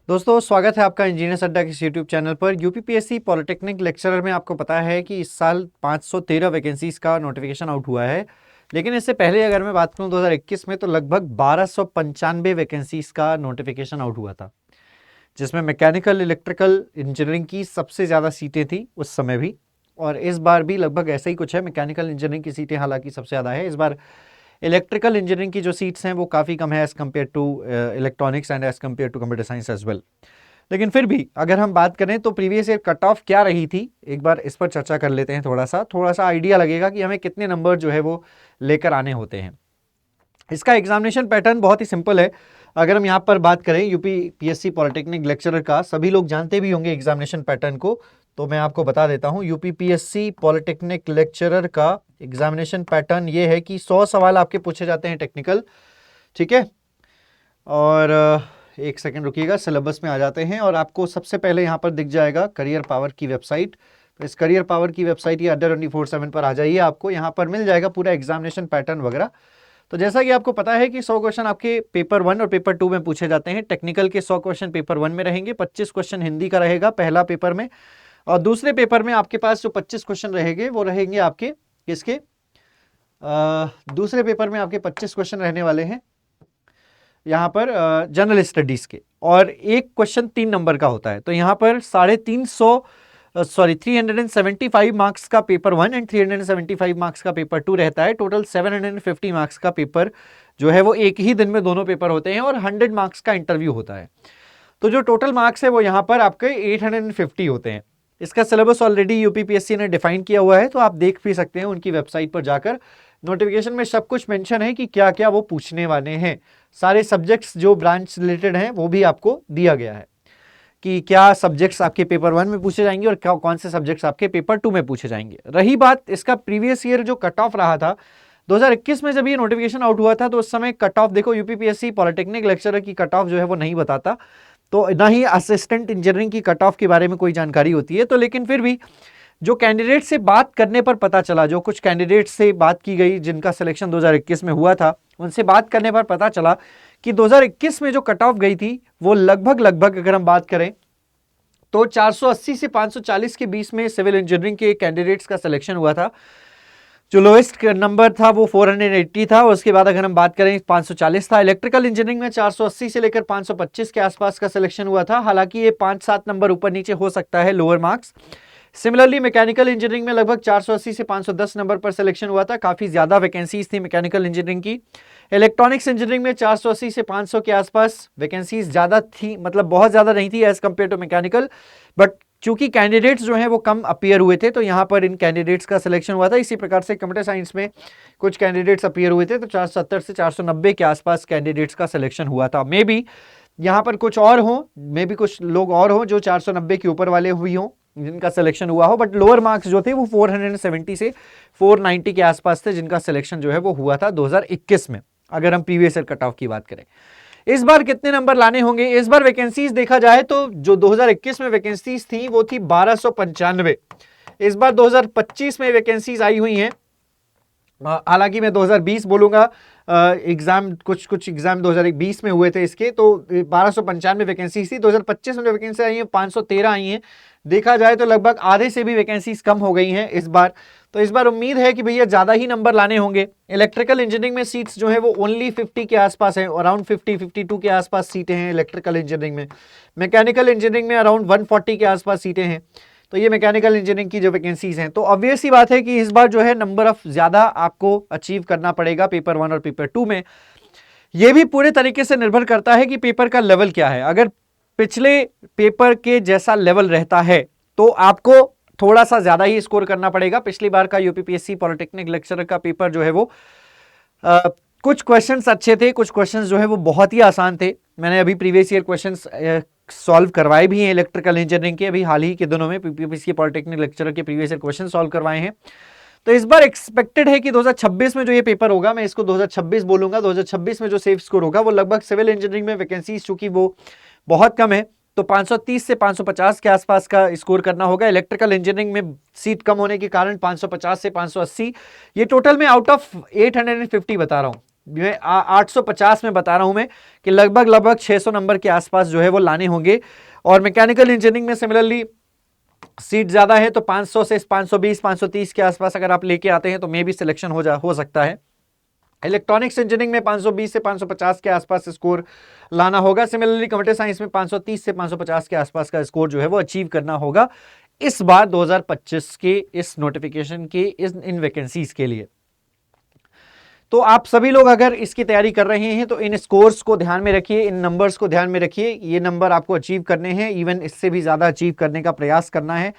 दोस्तों स्वागत है आपका इंजीनियर्स अड्डा के यूट्यूब चैनल पर। यूपीपीएससी पॉलिटेक्निक लेक्चरर में आपको पता है कि इस साल 513 वैकेंसीज का नोटिफिकेशन आउट हुआ है। लेकिन इससे पहले अगर मैं बात करूं 2021 में तो लगभग 1295 वैकेंसीज का नोटिफिकेशन आउट हुआ था, जिसमें मैकेनिकल इलेक्ट्रिकल इंजीनियरिंग की सबसे ज़्यादा सीटें थी उस समय भी। और इस बार भी लगभग ऐसा ही कुछ है, मैकेनिकल इंजीनियरिंग की सीटें हालांकि सबसे ज़्यादा है। इस बार इलेक्ट्रिकल इंजीनियरिंग की जो सीट्स हैं वो काफ़ी कम है as compare to electronics and as compare to computer science as well. लेकिन फिर भी अगर हम बात करें तो प्रीवियस ईयर कट ऑफ क्या रही थी, एक बार इस पर चर्चा कर लेते हैं। थोड़ा सा आइडिया लगेगा कि हमें कितने नंबर जो है वो लेकर आने होते हैं। इसका एग्जामिनेशन पैटर्न बहुत ही सिंपल है। अगर हम यहाँ पर बात करें यूपी पीएससी पॉलिटेक्निक लेक्चरर का, सभी लोग जानते भी होंगे एग्जामिनेशन पैटर्न को, तो मैं आपको बता देता हूँ। यूपी पीएससी पॉलिटेक्निक लेक्चरर का एग्जामिनेशन पैटर्न ये है कि 100 सवाल आपके पूछे जाते हैं टेक्निकल, ठीक है। और एक सेकंड रुकिएगा, सिलेबस में आ जाते हैं और आपको सबसे पहले यहाँ पर दिख जाएगा करियर पावर की वेबसाइट। तो इस करियर पावर की वेबसाइट या अड्डा 24/7 पर आ जाइए, आपको यहाँ पर मिल जाएगा पूरा एग्जामिनेशन पैटर्न वगैरह। तो जैसा कि आपको पता है कि 100 क्वेश्चन आपके पेपर 1 और पेपर 2 में पूछे जाते हैं। टेक्निकल के 100 क्वेश्चन पेपर 1 में रहेंगे, 25 क्वेश्चन हिंदी का रहेगा पहला पेपर में, और दूसरे पेपर में आपके पास जो 25 क्वेश्चन रहेंगे वो रहेंगे आपके किसके, दूसरे पेपर में आपके 25 क्वेश्चन रहने वाले हैं यहाँ पर जनरल स्टडीज के, और एक क्वेश्चन 3 नंबर का होता है। तो यहाँ पर 375 मार्क्स का पेपर 1 एंड 375 मार्क्स का पेपर 2 रहता है। टोटल 750 मार्क्स का पेपर जो है वो एक ही दिन में दोनों पेपर होते हैं, और 100 मार्क्स का इंटरव्यू होता है। तो जो टोटल मार्क्स है वो यहाँ पर आपके 850 होते हैं। इसका सिलेबस ऑलरेडी यूपीपीएससी ने डिफाइन किया हुआ है, तो आप देख भी सकते हैं उनकी वेबसाइट पर जाकर। नोटिफिकेशन में सब कुछ मेंशन है कि क्या क्या वो पूछने वाले हैं। सारे सब्जेक्ट्स जो ब्रांच रिलेटेड हैं वो भी आपको दिया गया है कि क्या सब्जेक्ट्स आपके पेपर 1 में पूछे जाएंगे और क्या कौन से सब्जेक्ट्स आपके पेपर 2 में पूछे जाएंगे। रही बात इसका प्रीवियस ईयर जो कट ऑफ रहा था 2021 में, जब ये नोटिफिकेशन आउट हुआ था तो उस समय कट ऑफ देखो, यूपीपीएससी पॉलिटेक्निक लेक्चरर की कट ऑफ जो है वो नहीं बताता, तो ना ही असिस्टेंट इंजीनियरिंग की कट ऑफ के बारे में कोई जानकारी होती है। तो लेकिन फिर भी जो कैंडिडेट से बात करने पर पता चला, जो कुछ कैंडिडेट से बात की गई जिनका सिलेक्शन 2021 में हुआ था, उनसे बात करने पर पता चला कि 2021 में जो कट ऑफ गई थी वो लगभग अगर हम बात करें तो 480 से 540 के बीच में सिविल इंजीनियरिंग के कैंडिडेट्स का सिलेक्शन हुआ था। जो लोएस्ट नंबर था वो 480 था, उसके बाद अगर हम बात करें 540 था। इलेक्ट्रिकल इंजीनियरिंग में 480 से लेकर 525 के आसपास का सिलेक्शन हुआ था, हालांकि ये 5-7 नंबर ऊपर नीचे हो सकता है lower marks. Similarly mechanical engineering में लगभग 480 से 510 नंबर पर सिलेक्शन हुआ था, काफी ज्यादा वैकेंसीज थी मैकेनिकल इंजीनियरिंग की। इलेक्ट्रॉनिक्स इंजीनियरिंग में 480 से 500 के आसपास वैकेंसीज ज्यादा थी, मतलब बहुत ज्यादा नहीं थी as compare to mechanical, but चूंकि कैंडिडेट्स जो हैं वो कम अपीयर हुए थे तो यहाँ पर इन कैंडिडेट्स का सिलेक्शन हुआ था। इसी प्रकार से कंप्यूटर साइंस में कुछ कैंडिडेट्स अपीयर हुए थे, तो 470 से 490 के आसपास कैंडिडेट्स का सिलेक्शन हुआ था। मे बी यहाँ पर कुछ और हो, मे बी कुछ लोग और हो जो 490 के ऊपर वाले हुई हों जिनका सिलेक्शन हुआ हो, बट लोअर मार्क्स जो थे वो 470 से 490 के आसपास थे जिनका सिलेक्शन जो है वो हुआ था 2021 में, अगर हम प्रीवियस ईयर कट ऑफ की बात करें। इस बार कितने नंबर लाने होंगे, इस बार वैकेंसीज देखा जाए तो जो 2021 में वैकेंसीज थी वो थी 1295। इस बार 2025 में वैकेंसीज आई हुई हैं, हालांकि मैं 2020 बोलूंगा, एग्जाम कुछ एग्जाम 2020 में हुए थे इसके, तो 1295 वैकेंसीज थी। 2025 में जो वैकेंसी आई है 513 आई हैं। देखा जाए तो लगभग आधे से भी वैकेंसीज कम हो गई हैं इस बार। तो इस बार उम्मीद है कि भैया ज्यादा ही नंबर लाने होंगे। इलेक्ट्रिकल इंजीनियरिंग में सीट्स जो है वो ओनली 50 के आसपास हैं, अराउंड 50-52 के आसपास सीटें हैं इलेक्ट्रिकल इंजीनियरिंग में। मैकेनिकल इंजीनियरिंग में अराउंड 140 के आसपास सीटें हैं। तो ये मैकेनिकल इंजीनियरिंग की जो वैकेंसीज हैं, तो ऑब्वियस ही बात है कि इस बार जो है नंबर ऑफ ज्यादा आपको अचीव करना पड़ेगा पेपर 1 और पेपर 2 में। ये भी पूरे तरीके से निर्भर करता है कि पेपर का लेवल क्या है। अगर पिछले पेपर के जैसा लेवल रहता है तो आपको थोड़ा सा ज्यादा ही स्कोर करना पड़ेगा। पिछली बार का यूपीपीएससी पॉलिटेक्निक लेक्चरर का पेपर जो है वो कुछ क्वेश्चंस अच्छे थे, कुछ क्वेश्चंस जो है वो बहुत ही आसान थे। मैंने अभी प्रीवियस ईयर क्वेश्चंस सॉल्व करवाए भी हैं इलेक्ट्रिकल इंजीनियरिंग के, अभी हाल ही के दिनों में यूपीपीएससी पॉलिटेक्निक लेक्चरर के प्रीवियस ईयर क्वेश्चन सॉल्व करवाए हैं। तो इस बार एक्सपेक्टेड है कि 2026 में जो ये पेपर होगा, मैं इसको 2026 बोलूंगा, 2026 में जो सेफ स्कोर होगा वो लगभग सिविल इंजीनियरिंग में वैकेंसीज चूंकि वो बहुत कम है तो 530 से 550 के आसपास का स्कोर करना होगा। इलेक्ट्रिकल इंजीनियरिंग में सीट कम होने के कारण 550 से 580, ये टोटल में आउट ऑफ 850 बता रहा हूं। 850 में बता रहा हूं मैं कि लगभग 600 नंबर के आसपास जो है वो लाने होंगे। और मैकेनिकल इंजीनियरिंग में सिमिलरली सीट ज्यादा है, तो 500 से 520 530 के आसपास अगर आप लेके आते हैं तो मे भी सिलेक्शन हो सकता है। इलेक्ट्रॉनिक्स इंजीनियरिंग में 520 से 550 के आसपास स्कोर लाना होगा। सिमिलरली कंप्यूटर साइंस में 530 से 550 के आसपास का स्कोर जो है वो अचीव करना होगा इस बार 2025 के इस नोटिफिकेशन के इन वैकेंसीज के लिए। तो आप सभी लोग अगर इसकी तैयारी कर रहे हैं तो इन स्कोर्स को ध्यान में रखिए, इन नंबर्स को ध्यान में रखिए। ये नंबर आपको अचीव करने हैं, इवन इससे भी ज्यादा अचीव करने का प्रयास करना है।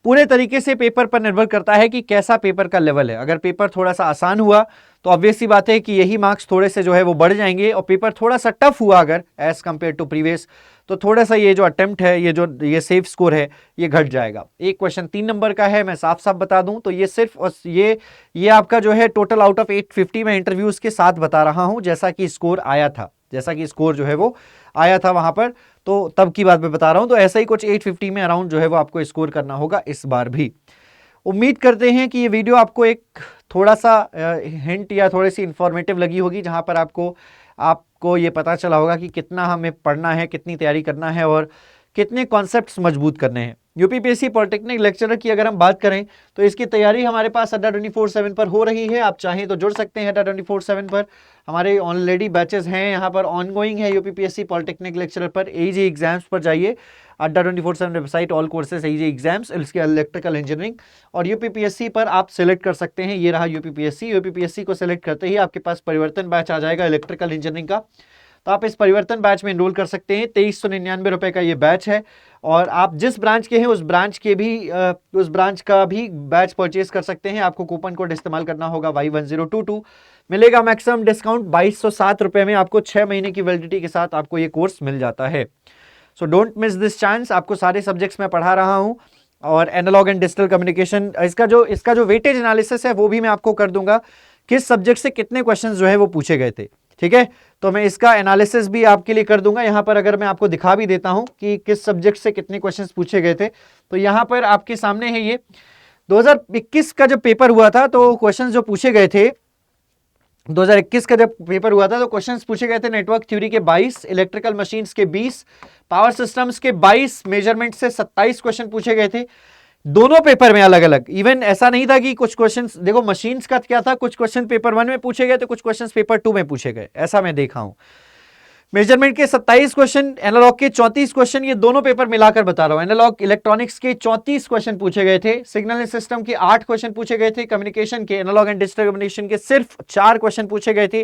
पूरे तरीके से पेपर पर निर्भर करता है कि कैसा पेपर का लेवल है। अगर पेपर थोड़ा सा आसान हुआ तो ऑब्वियस सी बात है कि यही मार्क्स थोड़े से जो है वो बढ़ जाएंगे, और पेपर थोड़ा सा टफ हुआ अगर एज कंपेयर टू प्रीवियस, तो थोड़ा सा ये जो अटेम्प्ट है, ये सेफ स्कोर है, ये घट जाएगा। एक क्वेश्चन 3 नंबर का है, मैं साफ साफ बता दूं तो ये सिर्फ ये आपका जो है टोटल आउट ऑफ 850 में इंटरव्यूज के साथ बता रहा हूं, जैसा कि स्कोर आया था, जैसा कि स्कोर जो है वो आया था वहां पर, तो तब की बात मैं बता रहा हूं। तो ऐसा ही कुछ 850 में अराउंड जो है वो आपको स्कोर करना होगा इस बार भी। उम्मीद करते हैं कि ये वीडियो आपको एक थोड़ा सा हिंट या थोड़ी सी इंफॉर्मेटिव लगी होगी, जहां पर आपको ये पता चला होगा कि कितना हमें पढ़ना है, कितनी तैयारी करना है और कितने कॉन्सेप्ट्स मजबूत करने हैं। यूपीपीएससी पॉलिटेक्निक लेक्चरर की अगर हम बात करें तो इसकी तैयारी हमारे पास अड्डा 24/7 पर हो रही है। आप चाहें तो जुड़ सकते हैं अड्डा 24/7 पर। हमारे ऑलरेडी बैचेस हैं यहाँ पर, ऑनगोइंग है यूपीपीएससी पॉलिटेक्निक लेक्चरर पर। एजी एग्जाम्स पर जाइए, अड्डा 24/7 वेबसाइट, ऑल कोर्सेज एजी एग्जाम्स, इसके इलेक्ट्रिकल इंजीनियरिंग, और यूपीपीएससी पर आप सिलेक्ट कर सकते हैं। ये रहा यूपीपीएससी को सिलेक्ट करते ही आपके पास परिवर्तन बैच आ जाएगा इलेक्ट्रिकल इंजीनियरिंग का, तो आप इस परिवर्तन बैच में एनरोल कर सकते हैं। 2399 रुपए का ये बैच है, और आप जिस ब्रांच के हैं उस ब्रांच का भी बैच परचेज कर सकते हैं। आपको कूपन कोड इस्तेमाल करना होगा Y1022, मिलेगा मैक्सिमम डिस्काउंट 2207 रुपए में। आपको 6 महीने की वैलिडिटी के साथ आपको ये कोर्स मिल जाता है। So don't miss this chance. आपको सारे सब्जेक्ट्स में पढ़ा रहा हूं, और एनालॉग एंड डिजिटल कम्युनिकेशन, इसका जो वेटेज एनालिसिस है वो भी मैं आपको कर दूंगा, किस सब्जेक्ट से कितने क्वेश्चंस जो है वो पूछे गए थे। ठीक है, तो मैं इसका एनालिसिस भी आपके लिए कर दूंगा। यहां पर अगर मैं आपको दिखा भी देता हूं कि किस सब्जेक्ट से कितने क्वेश्चंस पूछे गए थे, तो यहां पर आपके सामने है ये 2021 का जब पेपर हुआ था तो क्वेश्चंस जो पूछे गए थे, 2021 का जब पेपर हुआ था तो क्वेश्चंस पूछे गए थे नेटवर्क थ्योरी के 22, इलेक्ट्रिकल मशीन्स के 20, पावर सिस्टम्स के 22, मेजरमेंट से 27 क्वेश्चन पूछे गए थे दोनों पेपर में अलग अलग। इवन ऐसा नहीं था कि कुछ क्वेश्चंस, देखो मशीन्स का क्या था, कुछ क्वेश्चन पेपर 1 में पूछे गए तो कुछ क्वेश्चंस पेपर 2 में पूछे गए, ऐसा मैं देखा हूं। मेजरमेंट के 27 क्वेश्चन, एनालॉग के 34 क्वेश्चन, ये दोनों पेपर मिलाकर बता रहा हूं। एनालॉग इलेक्ट्रॉनिक्स के 34 क्वेश्चन पूछे गए थे, सिग्नल सिस्टम के 8 क्वेश्चन पूछे गए थे, कम्युनिकेशन के, एनालॉग एंड डिजिटल कम्युनिकेशन के सिर्फ 4 क्वेश्चन पूछे गए थे,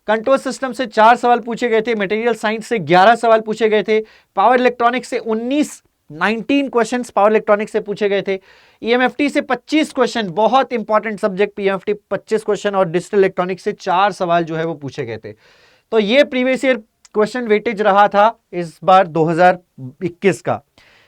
कंट्रोल सिस्टम से 4 सवाल पूछे गए थे, मटेरियल साइंस से 11 सवाल पूछे गए थे, पावर इलेक्ट्रॉनिक्स से 19 क्वेश्चंस पावर इलेक्ट्रॉनिक्स से पूछे गए थे, ईएमएफटी से 25 क्वेश्चन, बहुत इंपॉर्टेंट सब्जेक्ट ईएमएफटी 25 क्वेश्चन, और डिजिटल इलेक्ट्रॉनिक्स से 4 सवाल जो है वो पूछे गए थे। तो ये प्रीवियस ईयर क्वेश्चन वेटेज रहा था इस बार 2021 का।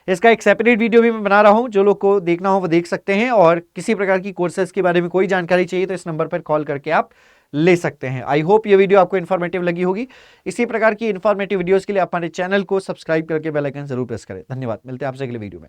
इसका एक सेपरेट वीडियो भी मैं बना रहा हूं, जो लोग को देखना हो वो देख सकते हैं। और किसी प्रकार की कोर्सेज के बारे में कोई जानकारी चाहिए तो इस नंबर पर कॉल करके आप ले सकते हैं। आई होप ये वीडियो आपको इन्फॉर्मेटिव लगी होगी। इसी प्रकार की इन्फॉर्मेटिव वीडियोस के लिए आप हमारे चैनल को सब्सक्राइब करके बेल आइकन जरूर प्रेस करें। धन्यवाद, मिलते हैं आपसे अगले वीडियो में।